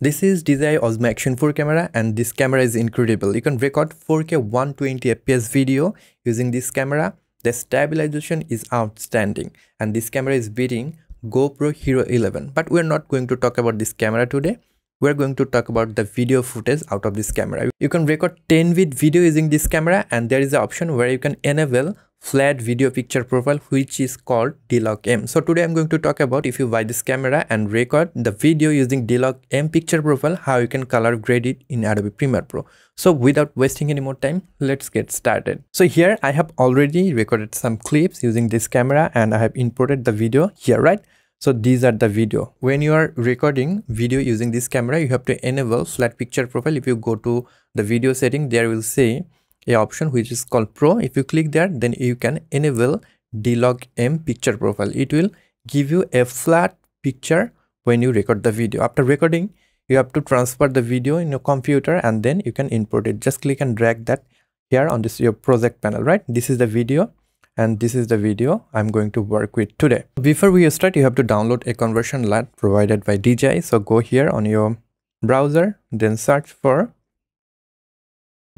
This is DJI Action 4 camera, and this camera is incredible. You can record 4K 120 fps video using this camera. The stabilization is outstanding, and this camera is beating GoPro Hero 11. But we're not going to talk about this camera today. We're going to talk about the video footage out of this camera. You can record 10-bit video using this camera, and there is an option where you can enable flat video picture profile, which is called Dlog M. So today I'm going to talk about, if you buy this camera and record the video using Dlog M picture profile, how you can color grade it in Adobe Premiere Pro. So without wasting any more time, let's get started. So here I have already recorded some clips using this camera, and I have imported the video here, right? So these are the video. When you are recording video using this camera, you have to enable flat picture profile. If you go to the video setting, there will say a option which is called Pro. If you click there, then you can enable Dlog M picture profile. It will give you a flat picture when you record the video. After recording, you have to transfer the video in your computer, and then you can import it. Just click and drag that here on this your project panel, right? This is the video, and this is the video I'm going to work with today. Before we start, you have to download a conversion LUT provided by DJI. So go here on your browser, then search for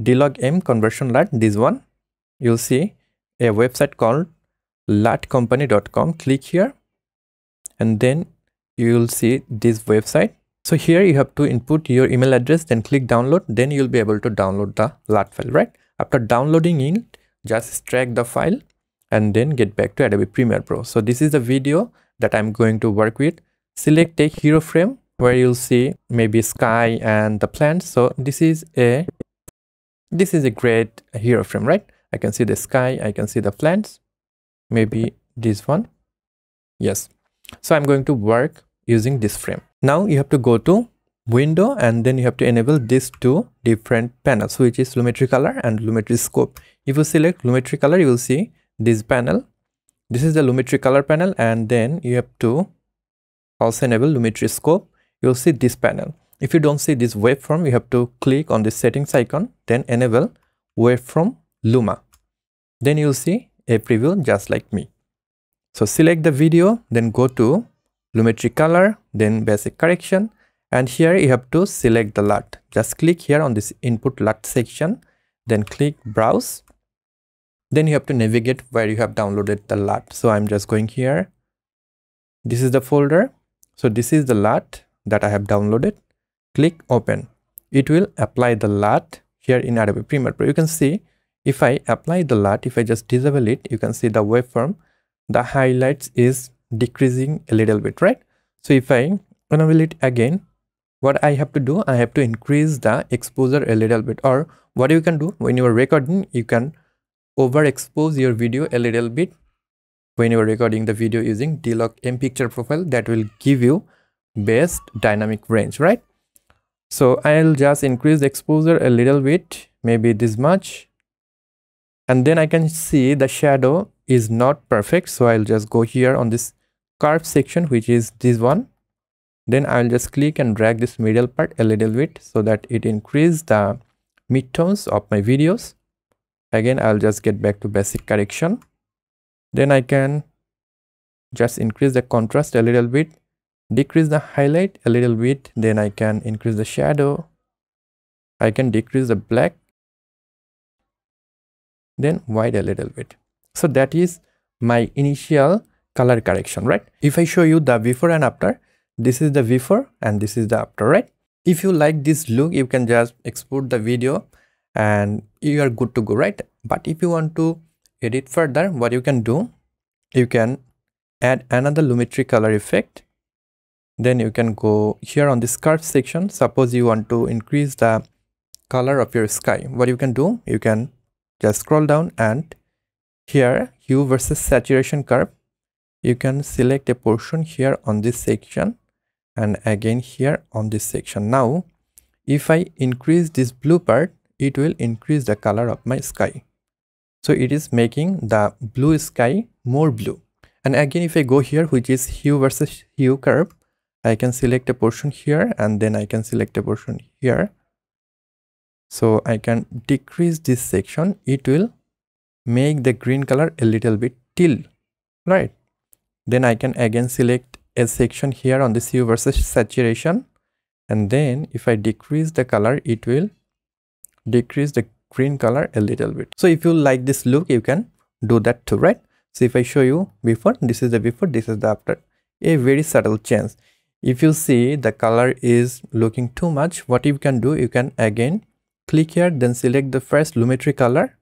Dlog M conversion LUT. This one, you'll see a website called lutcompany.com. Click here, and then you'll see this website. So here you have to input your email address, then click download. Then you'll be able to download the LUT file, right? After downloading it, just extract the file and then get back to Adobe Premiere Pro. So this is the video that I'm going to work with. Select a hero frame where you'll see maybe sky and the plants. So this is a great hero frame, right? I can see the sky, I can see the plants, maybe this one. Yes. So I'm going to work using this frame. Now you have to go to window, and then you have to enable these two different panels, which is lumetri color and lumetri scope. If you select lumetri color, you will see this panel. This is the lumetri color panel, and then you have to also enable lumetri scope. You'll see this panel. If you don't see this waveform, you have to click on the settings icon, then enable waveform Luma. Then you'll see a preview just like me. So select the video, then go to lumetri color, then basic correction, and here you have to select the LUT. Just click here on this input LUT section, then click browse. Then you have to navigate where you have downloaded the LUT. So I'm just going here. This is the folder. So this is the LUT that I have downloaded. Click open. It will apply the LUT here in Adobe Premiere Pro. You can see if I apply the LUT, if I just disable it, you can see the waveform, the highlights is decreasing a little bit, right? So if I enable it again, what I have to do, I have to increase the exposure a little bit. Or what you can do when you are recording, you can overexpose your video a little bit when you are recording the video using Dlog M picture profile. That will give you best dynamic range, right? So I'll just increase the exposure a little bit, maybe this much, and then I can see the shadow is not perfect. So I'll just go here on this curve section, which is this one. Then I'll just click and drag this middle part a little bit so that it increases the midtones of my videos. Again, I'll just get back to basic correction. Then I can just increase the contrast a little bit, decrease the highlight a little bit. Then I can increase the shadow. I can decrease the black, then white a little bit. So that is my initial color correction, right? If I show you the before and after, this is the before and this is the after, right? If you like this look, you can just export the video and you are good to go, right? But if you want to edit further, what you can do, you can add another lumetri color effect. Then you can go here on this curve section. Suppose you want to increase the color of your sky. What you can do, you can just scroll down, and here hue versus saturation curve, you can select a portion here on this section, and again here on this section. Now if I increase this blue part, it will increase the color of my sky. So it is making the blue sky more blue. And again, if I go here, which is hue versus hue curve, I can select a portion here, and then I can select a portion here. So I can decrease this section. It will make the green color a little bit teal, right? Then I can again select a section here on this hue versus saturation, and then if I decrease the color, it will decrease the green color a little bit. So if you like this look, you can do that too, right? So if I show you before, this is the before, this is the after, a very subtle change. If you see the color is looking too much, what you can do, you can again click here, then select the first lumetri color,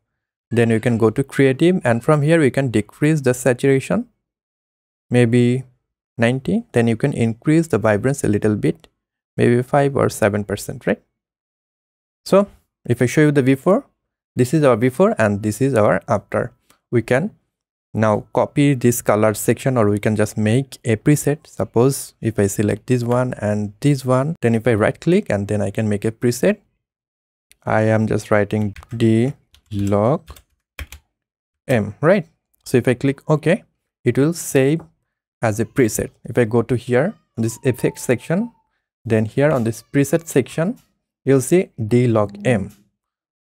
then you can go to creative, and from here we can decrease the saturation, maybe 90, then you can increase the vibrance a little bit, maybe 5 or 7%, right? So if I show you the before, this is our before and this is our after. We can now copy this color section, or we can just make a preset. Suppose if I select this one and this one, then if I right click and then I can make a preset. I am just writing Dlog M, right? So if I click OK, it will save as a preset. If I go to here, this effect section, then here on this preset section, you'll see Dlog M.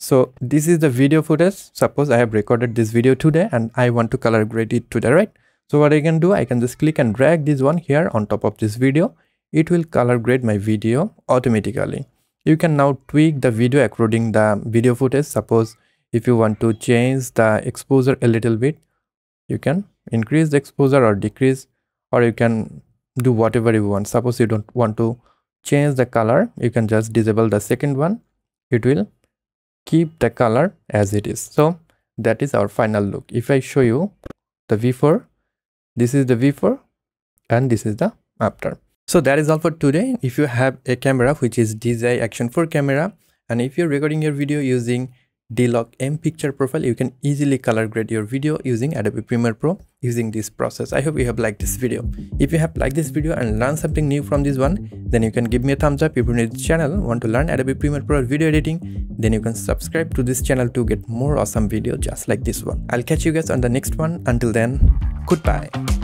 So this is the video footage. Suppose I have recorded this video today and I want to color grade it today, right? So what I can do, I can just click and drag this one here on top of this video. It will color grade my video automatically. You can now tweak the video according the video footage. Suppose if you want to change the exposure a little bit, you can increase the exposure or decrease, or you can do whatever you want. Suppose you don't want to change the color, you can just disable the second one. It will keep the color as it is. So that is our final look. If I show you the before, this is the before and this is the after. So that is all for today. If you have a camera which is DJI Action 4 camera, and if you're recording your video using Dlog M picture profile, you can easily color grade your video using Adobe Premiere Pro using this process. I hope you have liked this video. If you have liked this video and learned something new from this one, then you can give me a thumbs up. If you're new to this channel, want to learn Adobe Premiere Pro video editing, then you can subscribe to this channel to get more awesome videos just like this one. I'll catch you guys on the next one. Until then, goodbye.